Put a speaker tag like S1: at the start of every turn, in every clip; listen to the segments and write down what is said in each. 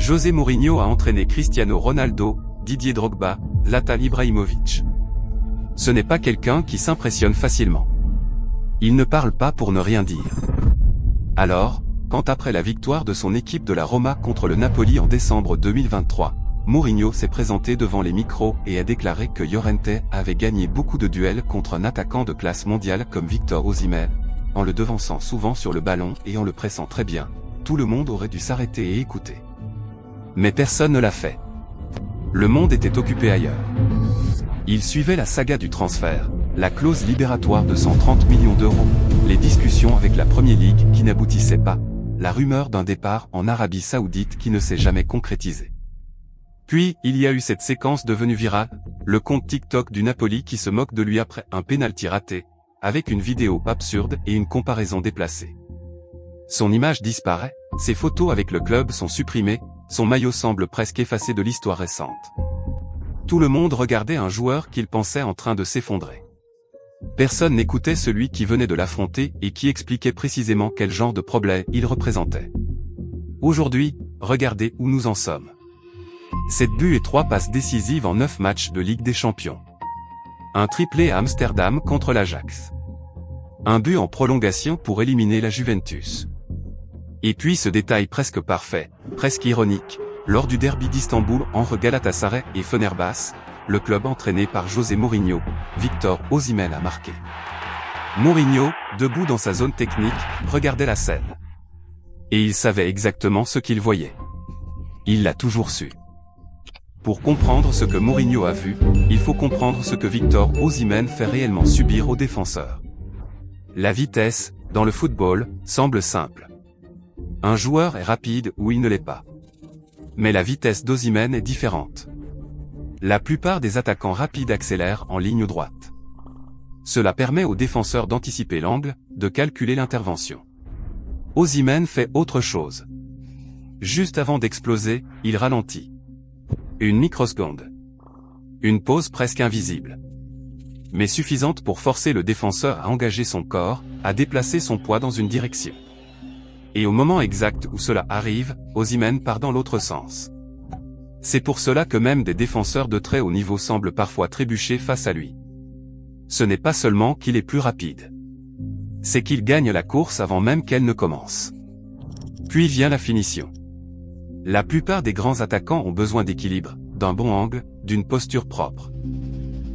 S1: José Mourinho a entraîné Cristiano Ronaldo, Didier Drogba, Zlatan Ibrahimovic. Ce n'est pas quelqu'un qui s'impressionne facilement. Il ne parle pas pour ne rien dire. Alors, quand après la victoire de son équipe de la Roma contre le Napoli en décembre 2023, Mourinho s'est présenté devant les micros et a déclaré que Llorente avait gagné beaucoup de duels contre un attaquant de classe mondiale comme Victor Osimhen, en le devançant souvent sur le ballon et en le pressant très bien, tout le monde aurait dû s'arrêter et écouter. Mais personne ne l'a fait. Le monde était occupé ailleurs. Il suivait la saga du transfert, la clause libératoire de 130 millions d'euros, les discussions avec la Premier League qui n'aboutissaient pas, la rumeur d'un départ en Arabie Saoudite qui ne s'est jamais concrétisée. Puis, il y a eu cette séquence devenue virale, le compte TikTok du Napoli qui se moque de lui après un pénalty raté, avec une vidéo absurde et une comparaison déplacée. Son image disparaît, ses photos avec le club sont supprimées, son maillot semble presque effacé de l'histoire récente. Tout le monde regardait un joueur qu'il pensait en train de s'effondrer. Personne n'écoutait celui qui venait de l'affronter et qui expliquait précisément quel genre de problème il représentait. Aujourd'hui, regardez où nous en sommes. 7 buts et 3 passes décisives en 9 matchs de Ligue des Champions. Un triplé à Amsterdam contre l'Ajax. Un but en prolongation pour éliminer la Juventus. Et puis ce détail presque parfait, presque ironique, lors du derby d'Istanbul entre Galatasaray et Fenerbahçe, le club entraîné par José Mourinho, Victor Osimhen a marqué. Mourinho, debout dans sa zone technique, regardait la scène. Et il savait exactement ce qu'il voyait. Il l'a toujours su. Pour comprendre ce que Mourinho a vu, il faut comprendre ce que Victor Osimhen fait réellement subir aux défenseurs. La vitesse, dans le football, semble simple. Un joueur est rapide ou il ne l'est pas. Mais la vitesse d'Osimhen est différente. La plupart des attaquants rapides accélèrent en ligne droite. Cela permet aux défenseurs d'anticiper l'angle, de calculer l'intervention. Osimhen fait autre chose. Juste avant d'exploser, il ralentit. Une microseconde. Une pause presque invisible. Mais suffisante pour forcer le défenseur à engager son corps, à déplacer son poids dans une direction. Et au moment exact où cela arrive, Osimhen part dans l'autre sens. C'est pour cela que même des défenseurs de très haut niveau semblent parfois trébucher face à lui. Ce n'est pas seulement qu'il est plus rapide. C'est qu'il gagne la course avant même qu'elle ne commence. Puis vient la finition. La plupart des grands attaquants ont besoin d'équilibre, d'un bon angle, d'une posture propre.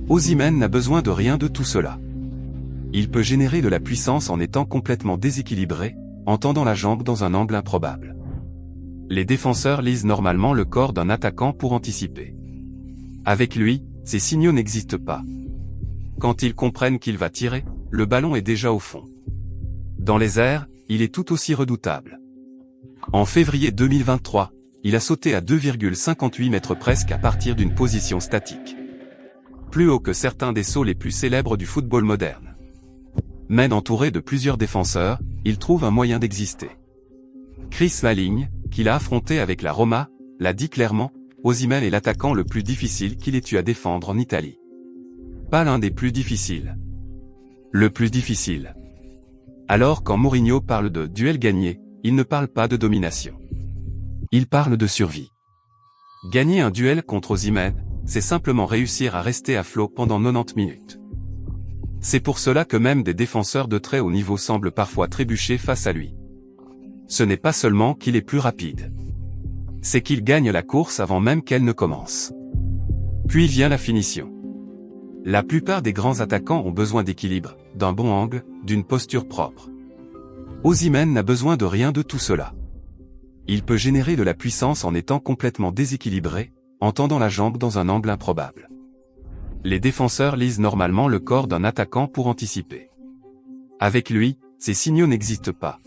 S1: Osimhen n'a besoin de rien de tout cela. Il peut générer de la puissance en étant complètement déséquilibré, en tendant la jambe dans un angle improbable. Les défenseurs lisent normalement le corps d'un attaquant pour anticiper. Avec lui, ces signaux n'existent pas. Quand ils comprennent qu'il va tirer, le ballon est déjà au fond. Dans les airs, il est tout aussi redoutable. En février 2023, il a sauté à 2,58 mètres presque à partir d'une position statique. Plus haut que certains des sauts les plus célèbres du football moderne. Mais entouré de plusieurs défenseurs, il trouve un moyen d'exister. Chris Smalling, qu'il a affronté avec la Roma, l'a dit clairement, Osimhen est l'attaquant le plus difficile qu'il ait eu à défendre en Italie. Pas l'un des plus difficiles. Le plus difficile. Alors quand Mourinho parle de duel gagné, il ne parle pas de domination. Il parle de survie. Gagner un duel contre Osimhen, c'est simplement réussir à rester à flot pendant 90 minutes. C'est pour cela que même des défenseurs de très haut niveau semblent parfois trébucher face à lui. Ce n'est pas seulement qu'il est plus rapide. C'est qu'il gagne la course avant même qu'elle ne commence. Puis vient la finition. La plupart des grands attaquants ont besoin d'équilibre, d'un bon angle, d'une posture propre. Osimhen n'a besoin de rien de tout cela. Il peut générer de la puissance en étant complètement déséquilibré, en tendant la jambe dans un angle improbable. Les défenseurs lisent normalement le corps d'un attaquant pour anticiper. Avec lui, ces signaux n'existent pas.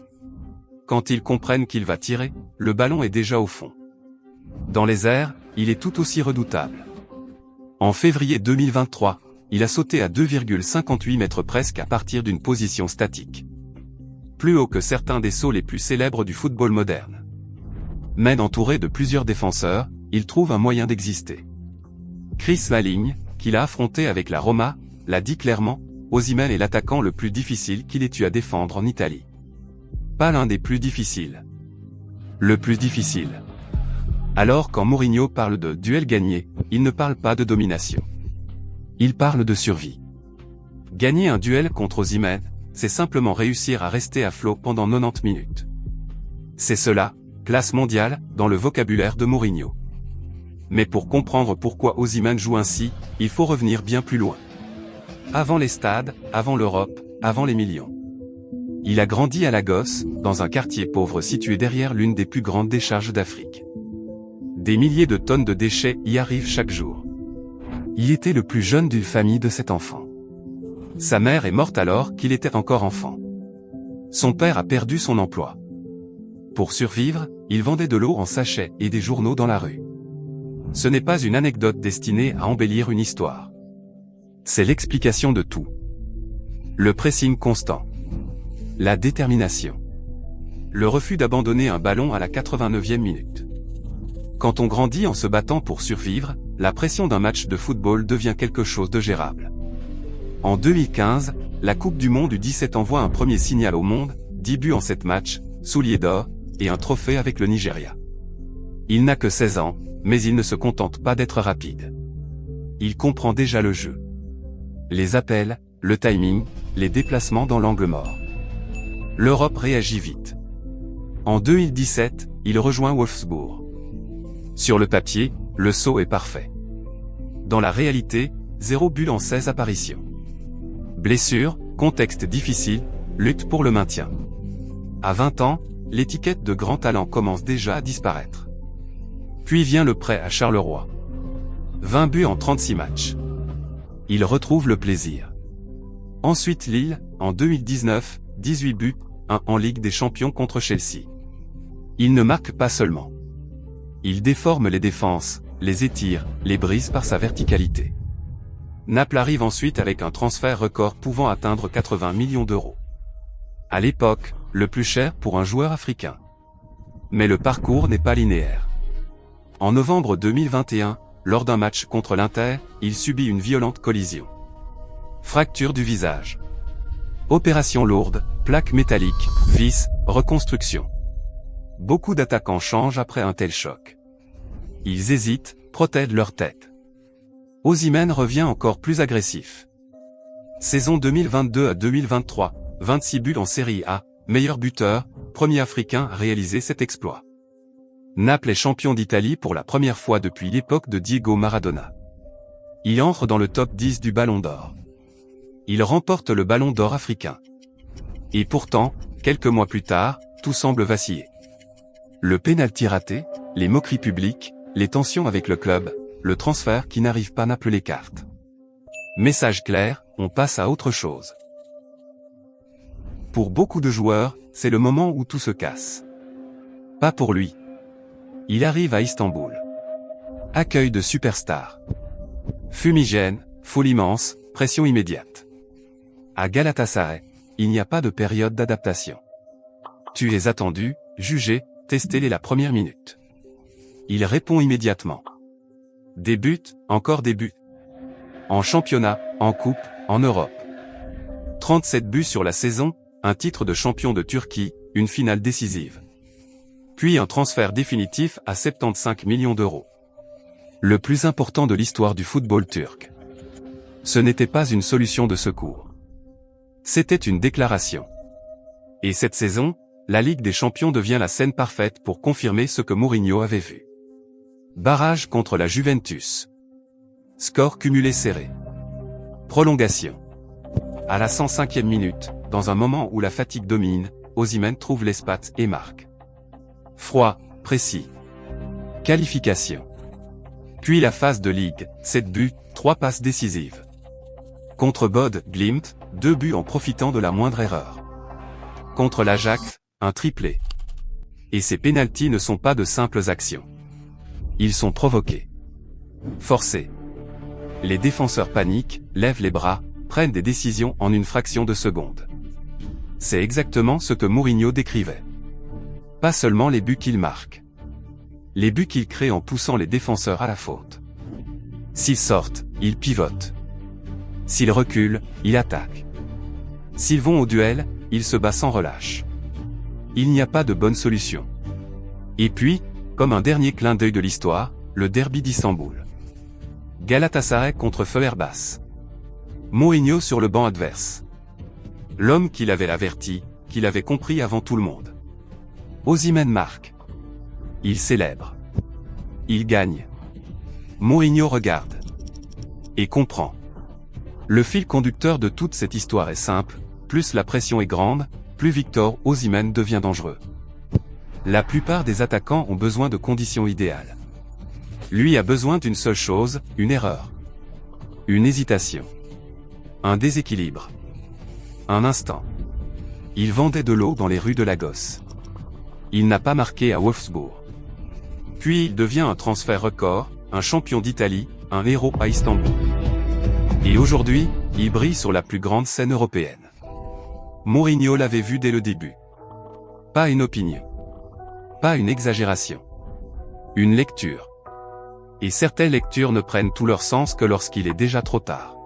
S1: Quand ils comprennent qu'il va tirer, le ballon est déjà au fond. Dans les airs, il est tout aussi redoutable. En février 2023, il a sauté à 2,58 mètres presque à partir d'une position statique. Plus haut que certains des sauts les plus célèbres du football moderne. Mais entouré de plusieurs défenseurs, il trouve un moyen d'exister. Chris Smalling, qu'il a affronté avec la Roma, l'a dit clairement, Osimhen est l'attaquant le plus difficile qu'il ait eu à défendre en Italie. Pas l'un des plus difficiles. Le plus difficile. Alors quand Mourinho parle de duel gagné, il ne parle pas de domination. Il parle de survie. Gagner un duel contre Osimhen, c'est simplement réussir à rester à flot pendant 90 minutes. C'est cela, classe mondiale, dans le vocabulaire de Mourinho. Mais pour comprendre pourquoi Osimhen joue ainsi, il faut revenir bien plus loin. Avant les stades, avant l'Europe, avant les millions. Il a grandi à Lagos, dans un quartier pauvre situé derrière l'une des plus grandes décharges d'Afrique. Des milliers de tonnes de déchets y arrivent chaque jour. Il était le plus jeune d'une famille de 7 enfants. Sa mère est morte alors qu'il était encore enfant. Son père a perdu son emploi. Pour survivre, il vendait de l'eau en sachet et des journaux dans la rue. Ce n'est pas une anecdote destinée à embellir une histoire. C'est l'explication de tout. Le pressing constant. La détermination. Le refus d'abandonner un ballon à la 89e minute. Quand on grandit en se battant pour survivre, la pression d'un match de football devient quelque chose de gérable. En 2015, la Coupe du Monde U17 envoie un premier signal au monde, 10 buts en 7 matchs, souliers d'or, et un trophée avec le Nigeria. Il n'a que 16 ans, mais il ne se contente pas d'être rapide. Il comprend déjà le jeu. Les appels, le timing, les déplacements dans l'angle mort. L'Europe réagit vite. En 2017, il rejoint Wolfsburg. Sur le papier, le saut est parfait. Dans la réalité, 0 but en 16 apparitions. Blessure, contexte difficile, lutte pour le maintien. À 20 ans, l'étiquette de grand talent commence déjà à disparaître. Puis vient le prêt à Charleroi. 20 buts en 36 matchs. Il retrouve le plaisir. Ensuite Lille, en 2019, 18 buts, 1 en Ligue des Champions contre Chelsea. Il ne marque pas seulement. Il déforme les défenses, les étire, les brise par sa verticalité. Naples arrive ensuite avec un transfert record pouvant atteindre 80 millions d'euros. À l'époque, le plus cher pour un joueur africain. Mais le parcours n'est pas linéaire. En novembre 2021, lors d'un match contre l'Inter, il subit une violente collision. Fracture du visage. Opération lourde, plaque métallique, vis, reconstruction. Beaucoup d'attaquants changent après un tel choc. Ils hésitent, protègent leur tête. Osimhen revient encore plus agressif. Saison 2022 à 2023, 26 buts en Série A, meilleur buteur, premier Africain à réaliser cet exploit. Naples est champion d'Italie pour la première fois depuis l'époque de Diego Maradona. Il entre dans le top 10 du Ballon d'Or. Il remporte le Ballon d'Or africain. Et pourtant, quelques mois plus tard, tout semble vaciller. Le pénalty raté, les moqueries publiques, les tensions avec le club, le transfert qui n'arrive pas Naples les cartes. Message clair, on passe à autre chose. Pour beaucoup de joueurs, c'est le moment où tout se casse. Pas pour lui. Il arrive à Istanbul. Accueil de superstar. Fumigène, foule immense, pression immédiate. À Galatasaray, il n'y a pas de période d'adaptation. Tu es attendu, jugé, testé dès la première minute. Il répond immédiatement. Des buts, encore des buts. En championnat, en coupe, en Europe. 37 buts sur la saison, un titre de champion de Turquie, une finale décisive. Puis un transfert définitif à 75 millions d'euros. Le plus important de l'histoire du football turc. Ce n'était pas une solution de secours. C'était une déclaration. Et cette saison, la Ligue des Champions devient la scène parfaite pour confirmer ce que Mourinho avait vu. Barrage contre la Juventus. Score cumulé serré. Prolongation. À la 105e minute, dans un moment où la fatigue domine, Osimhen trouve l'espace et marque. Froid, précis. Qualification. Puis la phase de Ligue, 7 buts, 3 passes décisives. Contre Bode, Glimt, 2 buts en profitant de la moindre erreur. Contre l'Ajax, un triplé. Et ces pénaltys ne sont pas de simples actions. Ils sont provoqués. Forcés. Les défenseurs paniquent, lèvent les bras, prennent des décisions en une fraction de seconde. C'est exactement ce que Mourinho décrivait. Pas seulement les buts qu'il marque. Les buts qu'il crée en poussant les défenseurs à la faute. S'ils sortent, ils pivotent. S'ils reculent, ils attaquent. S'ils vont au duel, ils se battent sans relâche. Il n'y a pas de bonne solution. Et puis, Comme un dernier clin d'œil de l'histoire, le derby d'Istanbul. Galatasaray contre Fenerbahçe. Mourinho sur le banc adverse. L'homme qui l'avait averti, qui l'avait compris avant tout le monde. Osimhen marque. Il célèbre. Il gagne. Mourinho regarde. Et comprend. Le fil conducteur de toute cette histoire est simple, plus la pression est grande, plus Victor Osimhen devient dangereux. La plupart des attaquants ont besoin de conditions idéales. Lui a besoin d'une seule chose, une erreur. Une hésitation. Un déséquilibre. Un instant. Il vendait de l'eau dans les rues de Lagos. Il n'a pas marqué à Wolfsburg. Puis il devient un transfert record, un champion d'Italie, un héros à Istanbul. Et aujourd'hui, il brille sur la plus grande scène européenne. Mourinho l'avait vu dès le début. Pas une opinion. Pas une exagération. Une lecture. Et certaines lectures ne prennent tout leur sens que lorsqu'il est déjà trop tard.